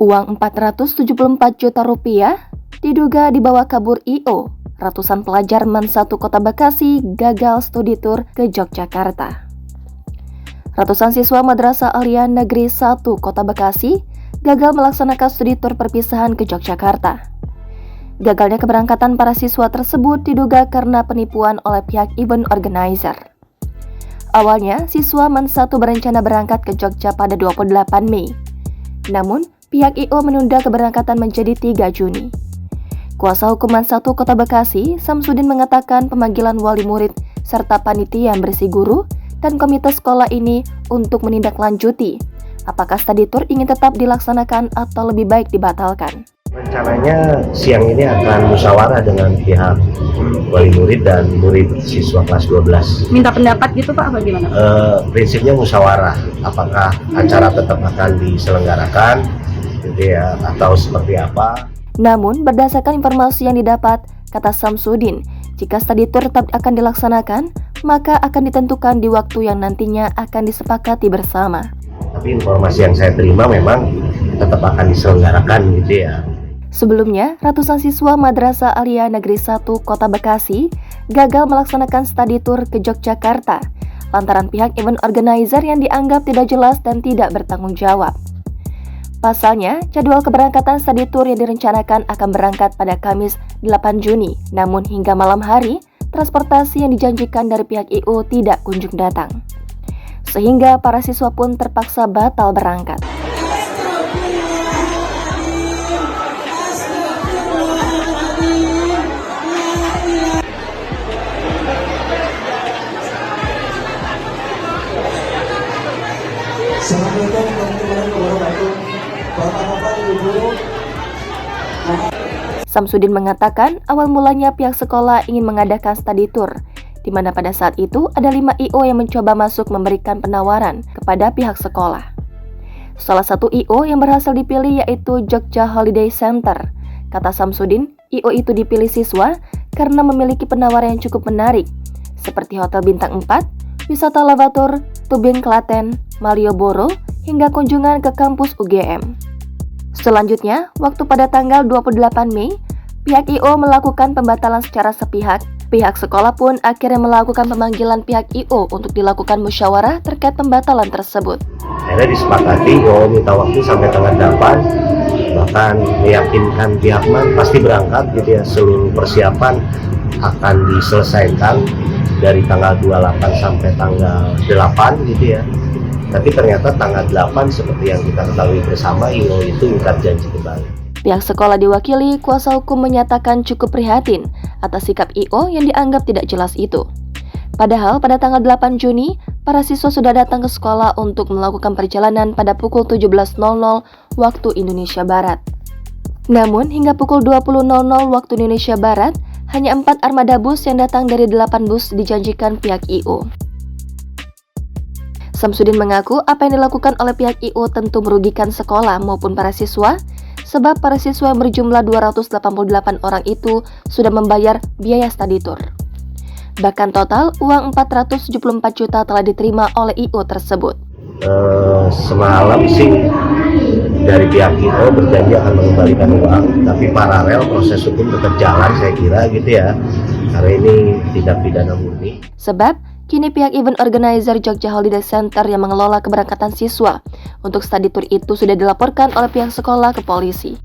Uang 474 juta rupiah diduga dibawa kabur I.O. Ratusan pelajar MAN 1 Kota Bekasi gagal studi tur ke Yogyakarta. Ratusan siswa Madrasah Aliyah Negeri 1 Kota Bekasi gagal melaksanakan studi tur perpisahan ke Yogyakarta. Gagalnya keberangkatan para siswa tersebut diduga karena penipuan oleh pihak event organizer. Awalnya, siswa MAN 1 berencana berangkat ke Jogja pada 28 Mei. Namun, pihak I.O. menunda keberangkatan menjadi 3 Juni. Kuasa hukum MAN 1 Kota Bekasi, Samsudin mengatakan pemanggilan wali murid serta panitia yang berisi guru dan komite sekolah ini untuk menindaklanjuti apakah studi tur ingin tetap dilaksanakan atau lebih baik dibatalkan. Rencananya siang ini akan musyawarah dengan pihak wali murid dan murid siswa kelas 12. Minta pendapat gitu Pak, apa gimana? Prinsipnya musyawarah, apakah acara tetap akan diselenggarakan gitu ya, atau seperti apa. Namun berdasarkan informasi yang didapat, kata Samsudin, jika studi tur tetap akan dilaksanakan, maka akan ditentukan di waktu yang nantinya akan disepakati bersama. Tapi informasi yang saya terima memang tetap akan diselenggarakan gitu ya. Sebelumnya, ratusan siswa Madrasah Aliyah Negeri 1 Kota Bekasi gagal melaksanakan studi tur ke Yogyakarta lantaran pihak event organizer yang dianggap tidak jelas dan tidak bertanggung jawab. Pasalnya, jadwal keberangkatan studi tur yang direncanakan akan berangkat pada Kamis 8 Juni, namun hingga malam hari, transportasi yang dijanjikan dari pihak I.O. tidak kunjung datang. Sehingga para siswa pun terpaksa batal berangkat. Assalamualaikum warahmatullahi wabarakatuh. Bapak-bapak, ibu-ibu. Samsudin mengatakan awal mulanya pihak sekolah ingin mengadakan studi tour, di mana pada saat itu ada 5 I.O. yang mencoba masuk memberikan penawaran kepada pihak sekolah. Salah satu I.O. yang berhasil dipilih yaitu Jogja Holiday Center. Kata Samsudin, I.O. itu dipilih siswa karena memiliki penawaran yang cukup menarik, seperti Hotel Bintang 4, wisata lavator, tubing Klaten, Malioboro, hingga kunjungan ke kampus UGM. Selanjutnya, waktu pada tanggal 28 Mei, pihak I.O. melakukan pembatalan secara sepihak. Pihak sekolah pun akhirnya melakukan pemanggilan pihak I.O. untuk dilakukan musyawarah terkait pembatalan tersebut. Akhirnya disepakati I.O. minta waktu sampai tanggal 8, bahkan meyakinkan pihak MAN pasti berangkat gitu ya, seluruh persiapan akan diselesaikan dari tanggal 28 sampai tanggal 8 gitu ya. Tapi ternyata tanggal 8 seperti yang kita ketahui bersama, I.O. itu ingkar janji kembali. Pihak sekolah diwakili kuasa hukum menyatakan cukup prihatin atas sikap I.O. yang dianggap tidak jelas itu. Padahal pada tanggal 8 Juni, para siswa sudah datang ke sekolah untuk melakukan perjalanan pada pukul 17.00 waktu Indonesia Barat. Namun hingga pukul 20.00 waktu Indonesia Barat, hanya 4 armada bus yang datang dari 8 bus dijanjikan pihak I.O. Samsudin mengaku apa yang dilakukan oleh pihak I.O. tentu merugikan sekolah maupun para siswa, sebab para siswa yang berjumlah 288 orang itu sudah membayar biaya studi tour. Bahkan total uang 474 juta telah diterima oleh I.O. tersebut. Semalam sih dari pihak I.O. berjanji akan mengembalikan uang, tapi paralel proses hukum tetap jalan saya kira gitu ya, karena ini tindak pidana murni. Sebab kini pihak event organizer Jogja Holiday Center yang mengelola keberangkatan siswa untuk studi tour itu sudah dilaporkan oleh pihak sekolah ke polisi.